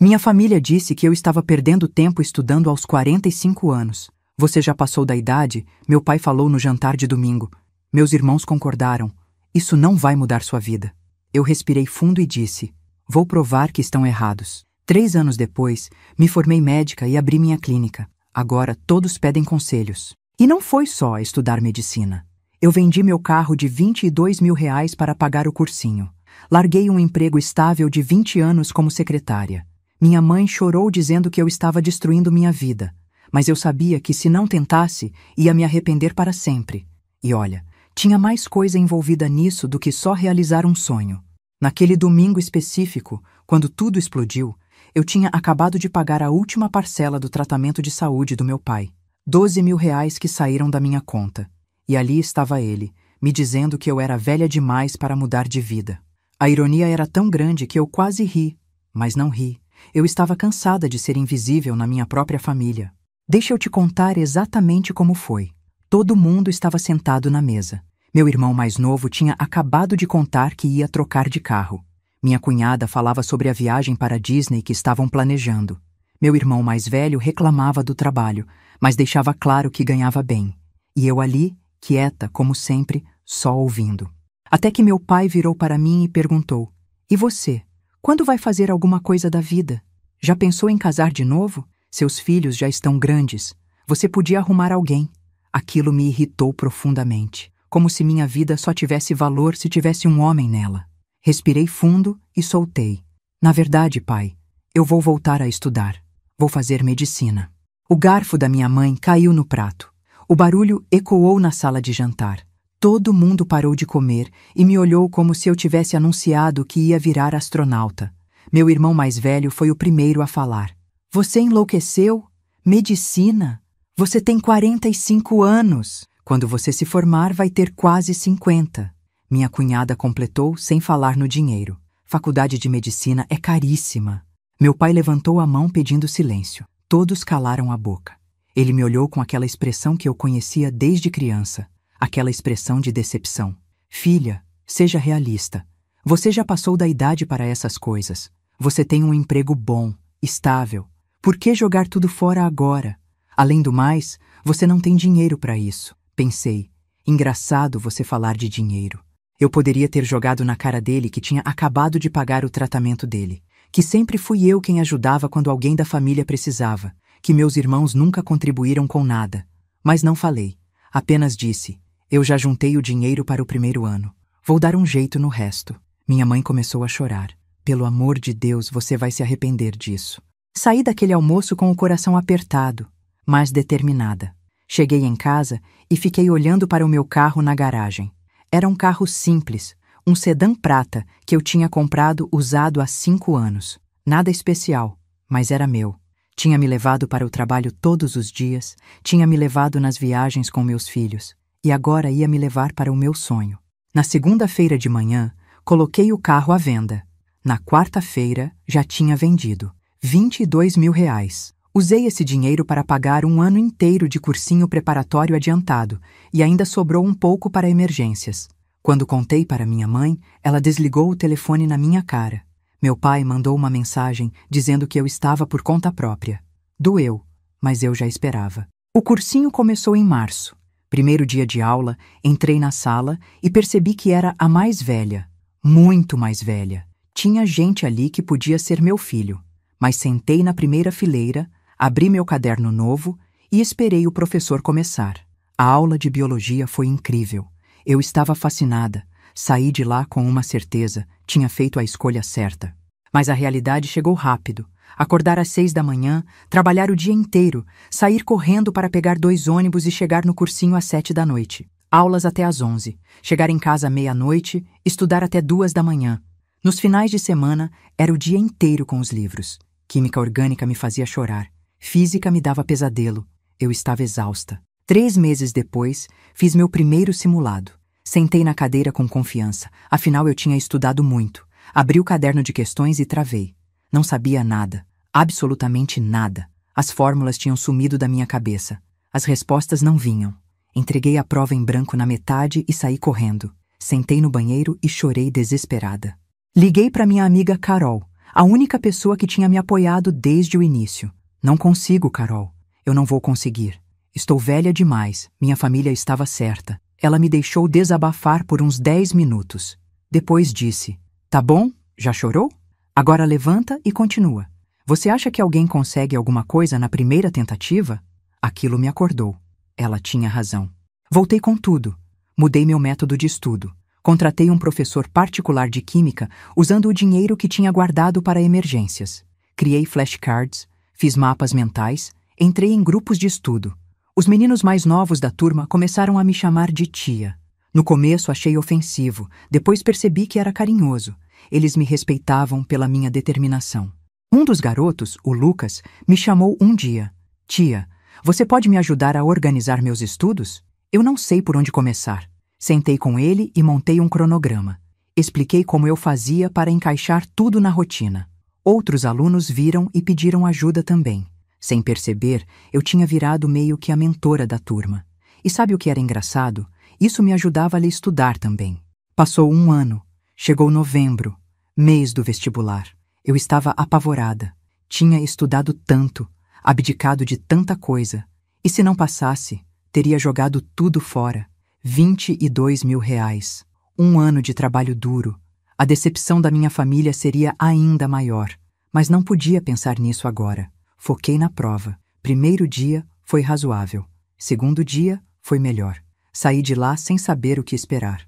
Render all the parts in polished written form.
Minha família disse que eu estava perdendo tempo estudando aos 45 anos. Você já passou da idade? Meu pai falou no jantar de domingo. Meus irmãos concordaram. Isso não vai mudar sua vida. Eu respirei fundo e disse: vou provar que estão errados. 3 anos depois, me formei médica e abri minha clínica. Agora todos pedem conselhos. E não foi só estudar medicina. Eu vendi meu carro de R$22 mil para pagar o cursinho. Larguei um emprego estável de 20 anos como secretária. Minha mãe chorou dizendo que eu estava destruindo minha vida. Mas eu sabia que se não tentasse, ia me arrepender para sempre. E olha, tinha mais coisa envolvida nisso do que só realizar um sonho. Naquele domingo específico, quando tudo explodiu, eu tinha acabado de pagar a última parcela do tratamento de saúde do meu pai. R$12 mil que saíram da minha conta. E ali estava ele, me dizendo que eu era velha demais para mudar de vida. A ironia era tão grande que eu quase ri, mas não ri. Eu estava cansada de ser invisível na minha própria família. Deixa eu te contar exatamente como foi. Todo mundo estava sentado na mesa. Meu irmão mais novo tinha acabado de contar que ia trocar de carro. Minha cunhada falava sobre a viagem para a Disney que estavam planejando. Meu irmão mais velho reclamava do trabalho, mas deixava claro que ganhava bem. E eu ali, quieta, como sempre, só ouvindo. Até que meu pai virou para mim e perguntou: e você? Quando vai fazer alguma coisa da vida? Já pensou em casar de novo? Seus filhos já estão grandes. Você podia arrumar alguém. Aquilo me irritou profundamente, como se minha vida só tivesse valor se tivesse um homem nela. Respirei fundo e soltei. Na verdade, pai, eu vou voltar a estudar. Vou fazer medicina. O garfo da minha mãe caiu no prato. O barulho ecoou na sala de jantar. Todo mundo parou de comer e me olhou como se eu tivesse anunciado que ia virar astronauta. Meu irmão mais velho foi o primeiro a falar. Você enlouqueceu? Medicina? Você tem 45 anos. Quando você se formar, vai ter quase 50. Minha cunhada completou sem falar no dinheiro. Faculdade de medicina é caríssima. Meu pai levantou a mão pedindo silêncio. Todos calaram a boca. Ele me olhou com aquela expressão que eu conhecia desde criança. Aquela expressão de decepção. Filha, seja realista. Você já passou da idade para essas coisas. Você tem um emprego bom, estável. Por que jogar tudo fora agora? Além do mais, você não tem dinheiro para isso. Pensei, engraçado você falar de dinheiro. Eu poderia ter jogado na cara dele que tinha acabado de pagar o tratamento dele, que sempre fui eu quem ajudava quando alguém da família precisava, que meus irmãos nunca contribuíram com nada. Mas não falei. Apenas disse: eu já juntei o dinheiro para o primeiro ano. Vou dar um jeito no resto. Minha mãe começou a chorar. Pelo amor de Deus, você vai se arrepender disso. Saí daquele almoço com o coração apertado, mas determinada. Cheguei em casa e fiquei olhando para o meu carro na garagem. Era um carro simples, um sedã prata que eu tinha comprado usado há 5 anos. Nada especial, mas era meu. Tinha me levado para o trabalho todos os dias, tinha me levado nas viagens com meus filhos. E agora ia me levar para o meu sonho. Na segunda-feira de manhã, coloquei o carro à venda. Na quarta-feira, já tinha vendido. R$22 mil. Usei esse dinheiro para pagar um ano inteiro de cursinho preparatório adiantado e ainda sobrou um pouco para emergências. Quando contei para minha mãe, ela desligou o telefone na minha cara. Meu pai mandou uma mensagem dizendo que eu estava por conta própria. Doeu, mas eu já esperava. O cursinho começou em março. Primeiro dia de aula, entrei na sala e percebi que era a mais velha. Muito mais velha. Tinha gente ali que podia ser meu filho. Mas sentei na primeira fileira, abri meu caderno novo e esperei o professor começar. A aula de biologia foi incrível. Eu estava fascinada. Saí de lá com uma certeza, tinha feito a escolha certa. Mas a realidade chegou rápido. Acordar às 6 da manhã, trabalhar o dia inteiro, sair correndo para pegar 2 ônibus e chegar no cursinho às 7 da noite. Aulas até às 11, chegar em casa à meia-noite, estudar até 2 da manhã. Nos finais de semana, era o dia inteiro com os livros. Química orgânica me fazia chorar. Física me dava pesadelo. Eu estava exausta. 3 meses depois, fiz meu primeiro simulado. Sentei na cadeira com confiança, afinal eu tinha estudado muito. Abri o caderno de questões e travei. Não sabia nada, absolutamente nada. As fórmulas tinham sumido da minha cabeça. As respostas não vinham. Entreguei a prova em branco na metade e saí correndo. Sentei no banheiro e chorei desesperada. Liguei para minha amiga Carol. A única pessoa que tinha me apoiado desde o início. Não consigo, Carol. Eu não vou conseguir. Estou velha demais. Minha família estava certa. Ela me deixou desabafar por uns 10 minutos. Depois disse: Tá bom? Já chorou? Agora levanta e continua. Você acha que alguém consegue alguma coisa na primeira tentativa? Aquilo me acordou. Ela tinha razão. Voltei com tudo. Mudei meu método de estudo. Contratei um professor particular de química usando o dinheiro que tinha guardado para emergências. Criei flashcards, fiz mapas mentais, entrei em grupos de estudo. Os meninos mais novos da turma começaram a me chamar de tia. No começo achei ofensivo, depois percebi que era carinhoso. Eles me respeitavam pela minha determinação. Um dos garotos, o Lucas, me chamou um dia. Tia, você pode me ajudar a organizar meus estudos? Eu não sei por onde começar. Sentei com ele e montei um cronograma. Expliquei como eu fazia para encaixar tudo na rotina. Outros alunos viram e pediram ajuda também. Sem perceber, eu tinha virado meio que a mentora da turma. E sabe o que era engraçado? Isso me ajudava a estudar também. Passou um ano. Chegou novembro, mês do vestibular. Eu estava apavorada. Tinha estudado tanto, abdicado de tanta coisa. E se não passasse, teria jogado tudo fora. 22 mil reais. Um ano de trabalho duro. A decepção da minha família seria ainda maior. Mas não podia pensar nisso agora. Foquei na prova. Primeiro dia foi razoável. Segundo dia foi melhor. Saí de lá sem saber o que esperar.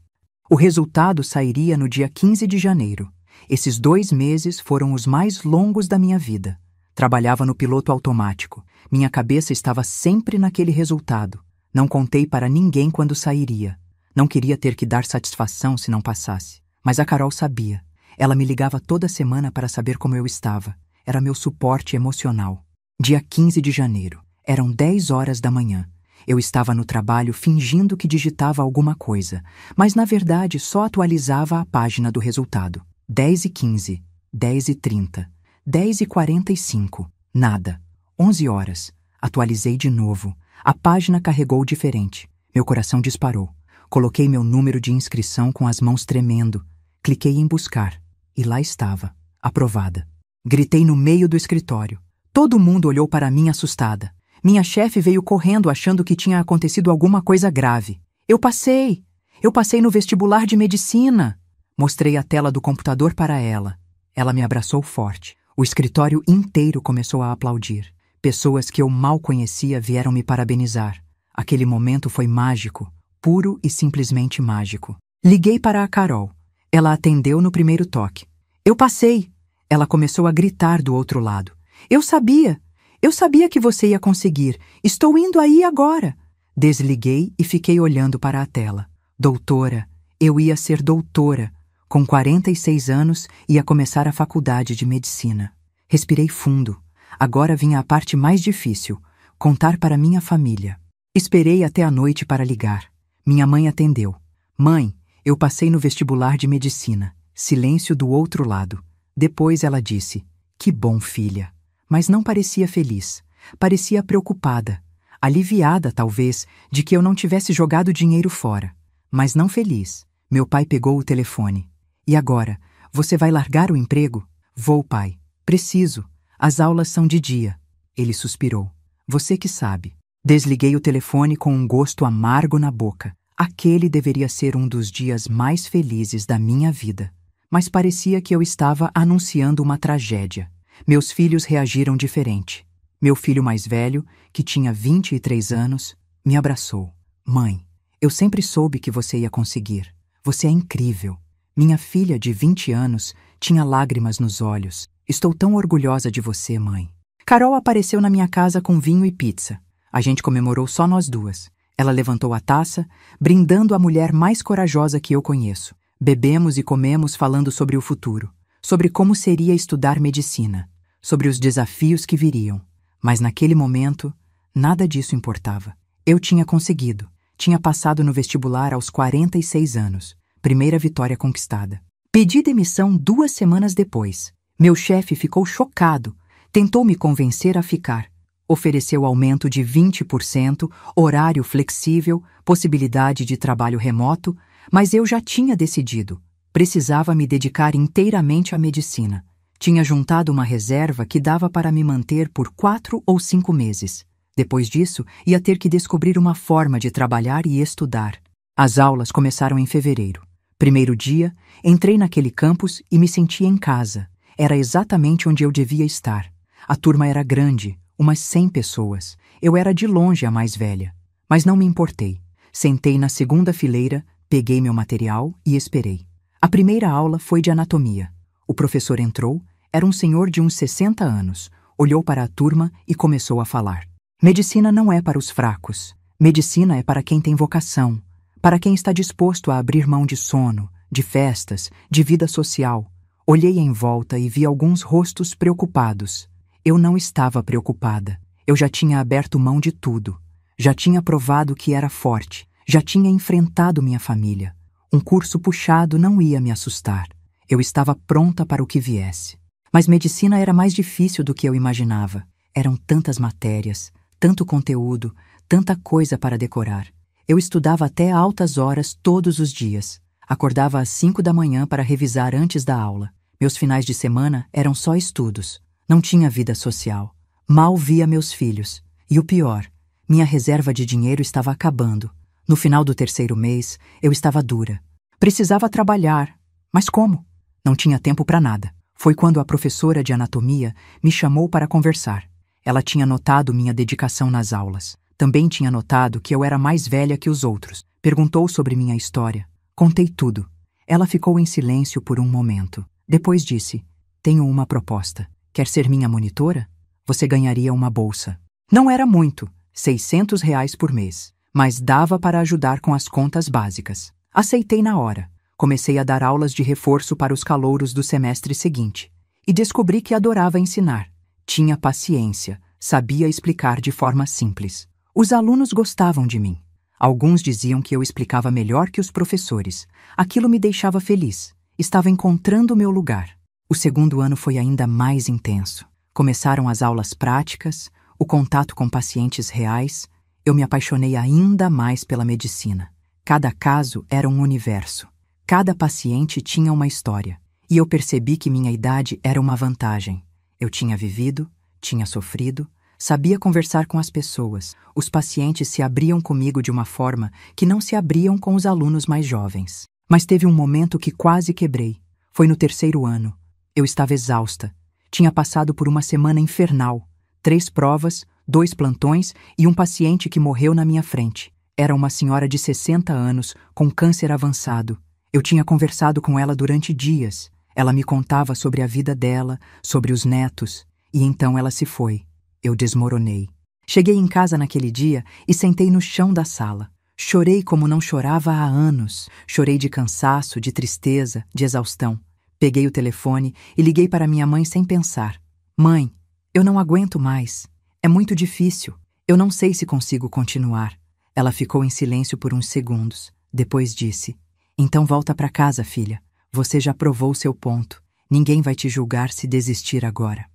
O resultado sairia no dia 15 de janeiro. Esses 2 meses foram os mais longos da minha vida. Trabalhava no piloto automático. Minha cabeça estava sempre naquele resultado. Não contei para ninguém quando sairia. Não queria ter que dar satisfação se não passasse. Mas a Carol sabia. Ela me ligava toda semana para saber como eu estava. Era meu suporte emocional. Dia 15 de janeiro. Eram 10 horas da manhã. Eu estava no trabalho fingindo que digitava alguma coisa, mas na verdade só atualizava a página do resultado. 10h15, 10h30, 10h45, nada. 11 horas. Atualizei de novo. A página carregou diferente. Meu coração disparou. Coloquei meu número de inscrição com as mãos tremendo. Cliquei em buscar. E lá estava. Aprovada. Gritei no meio do escritório. Todo mundo olhou para mim assustada. Minha chefe veio correndo achando que tinha acontecido alguma coisa grave. Eu passei! Eu passei no vestibular de medicina! Mostrei a tela do computador para ela. Ela me abraçou forte. O escritório inteiro começou a aplaudir. Pessoas que eu mal conhecia vieram me parabenizar. Aquele momento foi mágico, puro e simplesmente mágico. Liguei para a Carol. Ela atendeu no primeiro toque. Eu passei! Ela começou a gritar do outro lado. Eu sabia! Eu sabia que você ia conseguir. Estou indo aí agora. Desliguei e fiquei olhando para a tela. Doutora. Eu ia ser doutora. Com 46 anos, ia começar a faculdade de medicina. Respirei fundo. Agora vinha a parte mais difícil, contar para minha família. Esperei até a noite para ligar. Minha mãe atendeu. Mãe, eu passei no vestibular de medicina. Silêncio do outro lado. Depois ela disse, que bom, filha. Mas não parecia feliz. Parecia preocupada. Aliviada, talvez, de que eu não tivesse jogado dinheiro fora. Mas não feliz. Meu pai pegou o telefone. E agora? Você vai largar o emprego? Vou, pai. Preciso. As aulas são de dia. Ele suspirou. Você que sabe. Desliguei o telefone com um gosto amargo na boca. Aquele deveria ser um dos dias mais felizes da minha vida. Mas parecia que eu estava anunciando uma tragédia. Meus filhos reagiram diferente. Meu filho mais velho, que tinha 23 anos, me abraçou. Mãe, eu sempre soube que você ia conseguir. Você é incrível. Minha filha de 20 anos tinha lágrimas nos olhos. Estou tão orgulhosa de você, mãe. Carol apareceu na minha casa com vinho e pizza. A gente comemorou só nós duas. Ela levantou a taça, brindando a mulher mais corajosa que eu conheço. Bebemos e comemos falando sobre o futuro, sobre como seria estudar medicina, sobre os desafios que viriam. Mas naquele momento, nada disso importava. Eu tinha conseguido. Tinha passado no vestibular aos 46 anos. Primeira vitória conquistada. Pedi demissão 2 semanas depois. Meu chefe ficou chocado. Tentou me convencer a ficar. Ofereceu aumento de 20%, horário flexível, possibilidade de trabalho remoto, mas eu já tinha decidido. Precisava me dedicar inteiramente à medicina. Tinha juntado uma reserva que dava para me manter por 4 ou 5 meses. Depois disso, ia ter que descobrir uma forma de trabalhar e estudar. As aulas começaram em fevereiro. Primeiro dia, entrei naquele campus e me senti em casa. Era exatamente onde eu devia estar. A turma era grande, umas 100 pessoas. Eu era de longe a mais velha. Mas não me importei. Sentei na segunda fileira, peguei meu material e esperei. A primeira aula foi de anatomia. O professor entrou, era um senhor de uns 60 anos, olhou para a turma e começou a falar. Medicina não é para os fracos. Medicina é para quem tem vocação, para quem está disposto a abrir mão de sono, de festas, de vida social. Olhei em volta e vi alguns rostos preocupados. Eu não estava preocupada. Eu já tinha aberto mão de tudo. Já tinha provado que era forte. Já tinha enfrentado minha família. Um curso puxado não ia me assustar. Eu estava pronta para o que viesse. Mas medicina era mais difícil do que eu imaginava. Eram tantas matérias, tanto conteúdo, tanta coisa para decorar. Eu estudava até altas horas todos os dias. Acordava às 5 da manhã para revisar antes da aula. Meus finais de semana eram só estudos. Não tinha vida social. Mal via meus filhos. E o pior, minha reserva de dinheiro estava acabando. No final do terceiro mês, eu estava dura. Precisava trabalhar. Mas como? Não tinha tempo para nada. Foi quando a professora de anatomia me chamou para conversar. Ela tinha notado minha dedicação nas aulas. Também tinha notado que eu era mais velha que os outros. Perguntou sobre minha história. Contei tudo. Ela ficou em silêncio por um momento. Depois disse: "Tenho uma proposta. Quer ser minha monitora? Você ganharia uma bolsa." Não era muito, R$ 600 por mês, mas dava para ajudar com as contas básicas. Aceitei na hora. Comecei a dar aulas de reforço para os calouros do semestre seguinte. E descobri que adorava ensinar. Tinha paciência, sabia explicar de forma simples. Os alunos gostavam de mim. Alguns diziam que eu explicava melhor que os professores. Aquilo me deixava feliz. Estava encontrando o meu lugar. O segundo ano foi ainda mais intenso. Começaram as aulas práticas, o contato com pacientes reais. Eu me apaixonei ainda mais pela medicina. Cada caso era um universo. Cada paciente tinha uma história. E eu percebi que minha idade era uma vantagem. Eu tinha vivido, tinha sofrido, sabia conversar com as pessoas. Os pacientes se abriam comigo de uma forma que não se abriam com os alunos mais jovens. Mas teve um momento que quase quebrei. Foi no terceiro ano. Eu estava exausta. Tinha passado por uma semana infernal. 3 provas, 2 plantões e um paciente que morreu na minha frente. Era uma senhora de 60 anos, com câncer avançado. Eu tinha conversado com ela durante dias. Ela me contava sobre a vida dela, sobre os netos. E então ela se foi. Eu desmoronei. Cheguei em casa naquele dia e sentei no chão da sala. Chorei como não chorava há anos. Chorei de cansaço, de tristeza, de exaustão. Peguei o telefone e liguei para minha mãe sem pensar. "Mãe, eu não aguento mais. É muito difícil. Eu não sei se consigo continuar." Ela ficou em silêncio por uns segundos. Depois disse: "Então volta para casa, filha. Você já provou seu ponto. Ninguém vai te julgar se desistir agora."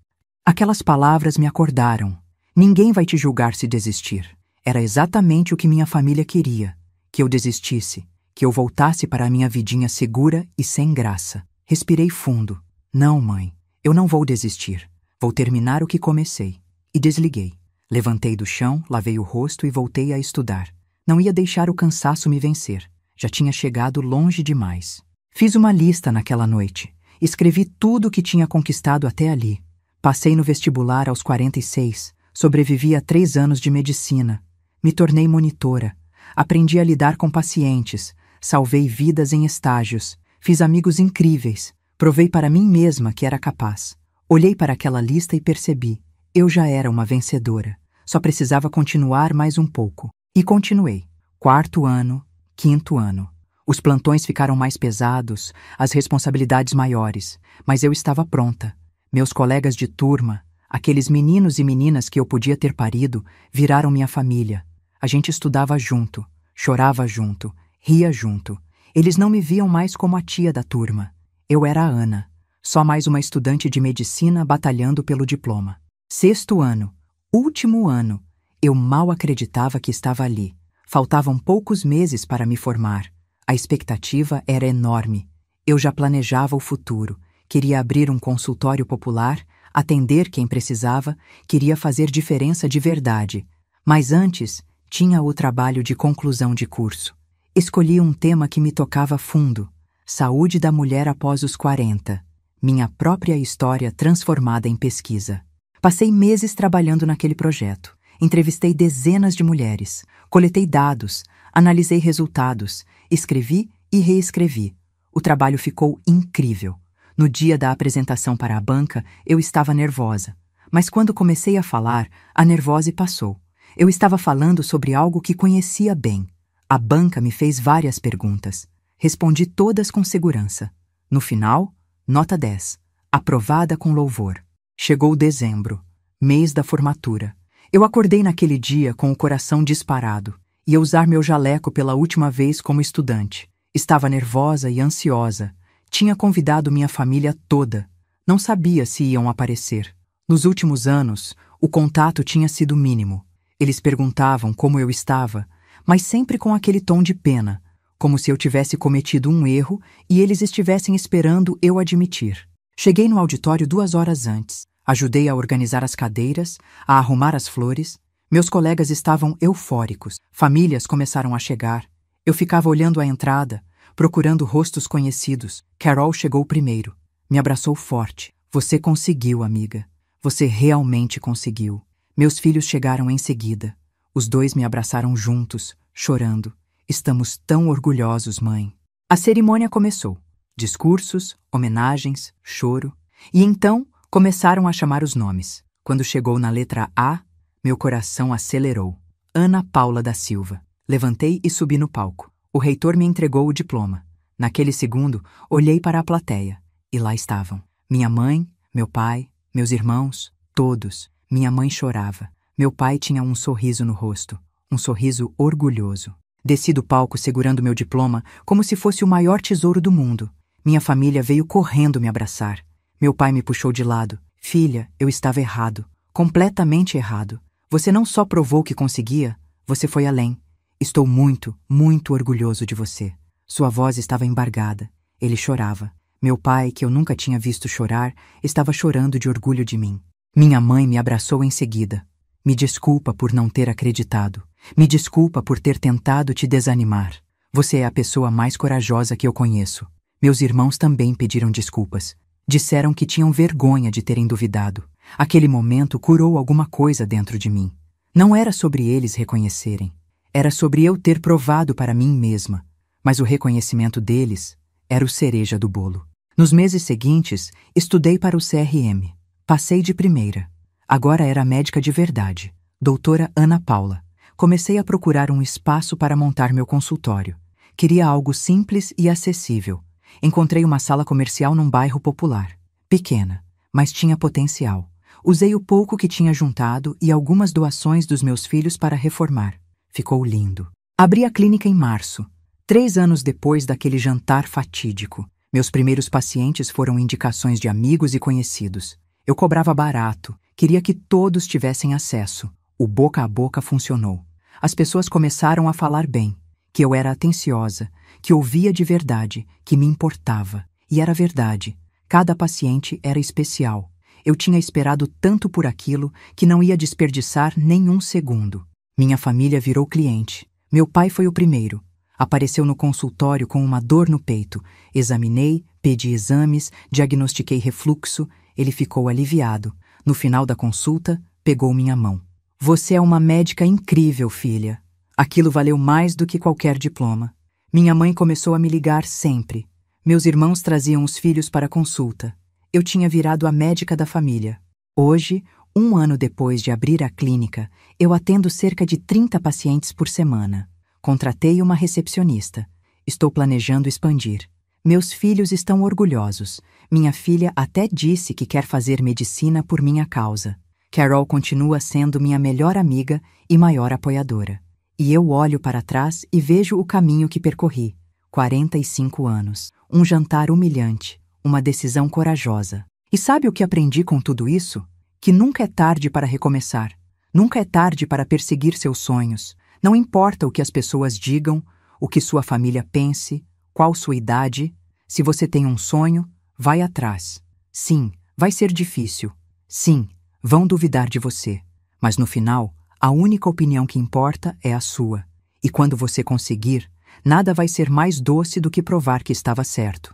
Aquelas palavras me acordaram. Ninguém vai te julgar se desistir. Era exatamente o que minha família queria. Que eu desistisse. Que eu voltasse para a minha vidinha segura e sem graça. Respirei fundo. "Não, mãe. Eu não vou desistir. Vou terminar o que comecei." E desliguei. Levantei do chão, lavei o rosto e voltei a estudar. Não ia deixar o cansaço me vencer. Já tinha chegado longe demais. Fiz uma lista naquela noite. Escrevi tudo o que tinha conquistado até ali. Passei no vestibular aos 46. Sobrevivi a 3 anos de medicina. Me tornei monitora. Aprendi a lidar com pacientes. Salvei vidas em estágios. Fiz amigos incríveis. Provei para mim mesma que era capaz. Olhei para aquela lista e percebi. Eu já era uma vencedora. Só precisava continuar mais um pouco. E continuei. 4º ano, 5º ano. Os plantões ficaram mais pesados, as responsabilidades maiores. Mas eu estava pronta. Meus colegas de turma, aqueles meninos e meninas que eu podia ter parido, viraram minha família. A gente estudava junto, chorava junto, ria junto. Eles não me viam mais como a tia da turma. Eu era a Ana, só mais uma estudante de medicina batalhando pelo diploma. 6º ano, último ano. Eu mal acreditava que estava ali. Faltavam poucos meses para me formar. A expectativa era enorme. Eu já planejava o futuro. Queria abrir um consultório popular, atender quem precisava, queria fazer diferença de verdade. Mas antes, tinha o trabalho de conclusão de curso. Escolhi um tema que me tocava fundo: saúde da mulher após os 40. Minha própria história transformada em pesquisa. Passei meses trabalhando naquele projeto. Entrevistei dezenas de mulheres, coletei dados, analisei resultados, escrevi e reescrevi. O trabalho ficou incrível. No dia da apresentação para a banca, eu estava nervosa. Mas quando comecei a falar, a nervose passou. Eu estava falando sobre algo que conhecia bem. A banca me fez várias perguntas. Respondi todas com segurança. No final, nota 10. Aprovada com louvor. Chegou dezembro, mês da formatura. Eu acordei naquele dia com o coração disparado. Ia usar meu jaleco pela última vez como estudante. Estava nervosa e ansiosa. Tinha convidado minha família toda. Não sabia se iam aparecer. Nos últimos anos, o contato tinha sido mínimo. Eles perguntavam como eu estava, mas sempre com aquele tom de pena, como se eu tivesse cometido um erro e eles estivessem esperando eu admitir. Cheguei no auditório 2 horas antes. Ajudei a organizar as cadeiras, a arrumar as flores. Meus colegas estavam eufóricos. Famílias começaram a chegar. Eu ficava olhando a entrada, procurando rostos conhecidos. Carol chegou primeiro. Me abraçou forte. Você conseguiu, amiga. Você realmente conseguiu. Meus filhos chegaram em seguida. Os 2 me abraçaram juntos, chorando. Estamos tão orgulhosos, mãe. A cerimônia começou. Discursos, homenagens, choro. E então começaram a chamar os nomes. Quando chegou na letra A, meu coração acelerou. Ana Paula da Silva. Levantei e subi no palco. O reitor me entregou o diploma. Naquele segundo, olhei para a plateia. E lá estavam. Minha mãe, meu pai, meus irmãos, todos. Minha mãe chorava. Meu pai tinha um sorriso no rosto. Um sorriso orgulhoso. Desci do palco segurando meu diploma como se fosse o maior tesouro do mundo. Minha família veio correndo me abraçar. Meu pai me puxou de lado. Filha, eu estava errado. Completamente errado. Você não só provou que conseguia, você foi além. Estou muito, muito orgulhoso de você. Sua voz estava embargada. Ele chorava. Meu pai, que eu nunca tinha visto chorar, estava chorando de orgulho de mim. Minha mãe me abraçou em seguida. Me desculpa por não ter acreditado. Me desculpa por ter tentado te desanimar. Você é a pessoa mais corajosa que eu conheço. Meus irmãos também pediram desculpas. Disseram que tinham vergonha de terem duvidado. Aquele momento curou alguma coisa dentro de mim. Não era sobre eles reconhecerem. Era sobre eu ter provado para mim mesma. Mas o reconhecimento deles era o cereja do bolo. Nos meses seguintes, estudei para o CRM. Passei de primeira. Agora era médica de verdade. Doutora Ana Paula. Comecei a procurar um espaço para montar meu consultório. Queria algo simples e acessível. Encontrei uma sala comercial num bairro popular. Pequena, mas tinha potencial. Usei o pouco que tinha juntado e algumas doações dos meus filhos para reformar. Ficou lindo. Abri a clínica em março, 3 anos depois daquele jantar fatídico. Meus primeiros pacientes foram indicações de amigos e conhecidos. Eu cobrava barato, queria que todos tivessem acesso. O boca a boca funcionou. As pessoas começaram a falar bem, que eu era atenciosa, que ouvia de verdade, que me importava. E era verdade. Cada paciente era especial. Eu tinha esperado tanto por aquilo que não ia desperdiçar nenhum segundo. Minha família virou cliente. Meu pai foi o primeiro. Apareceu no consultório com uma dor no peito. Examinei, pedi exames, diagnostiquei refluxo. Ele ficou aliviado. No final da consulta, pegou minha mão. Você é uma médica incrível, filha. Aquilo valeu mais do que qualquer diploma. Minha mãe começou a me ligar sempre. Meus irmãos traziam os filhos para a consulta. Eu tinha virado a médica da família. Hoje, 1 ano depois de abrir a clínica, eu atendo cerca de 30 pacientes por semana. Contratei uma recepcionista. Estou planejando expandir. Meus filhos estão orgulhosos. Minha filha até disse que quer fazer medicina por minha causa. Carol continua sendo minha melhor amiga e maior apoiadora. E eu olho para trás e vejo o caminho que percorri. 45 anos. Um jantar humilhante. Uma decisão corajosa. E sabe o que aprendi com tudo isso? Que nunca é tarde para recomeçar. Nunca é tarde para perseguir seus sonhos. Não importa o que as pessoas digam, o que sua família pense, qual sua idade. Se você tem um sonho, Vai atrás. Sim, vai ser difícil. Sim, vão duvidar de você. Mas no final, a única opinião que importa é a sua. E quando você conseguir, nada vai ser mais doce do que provar que estava certo.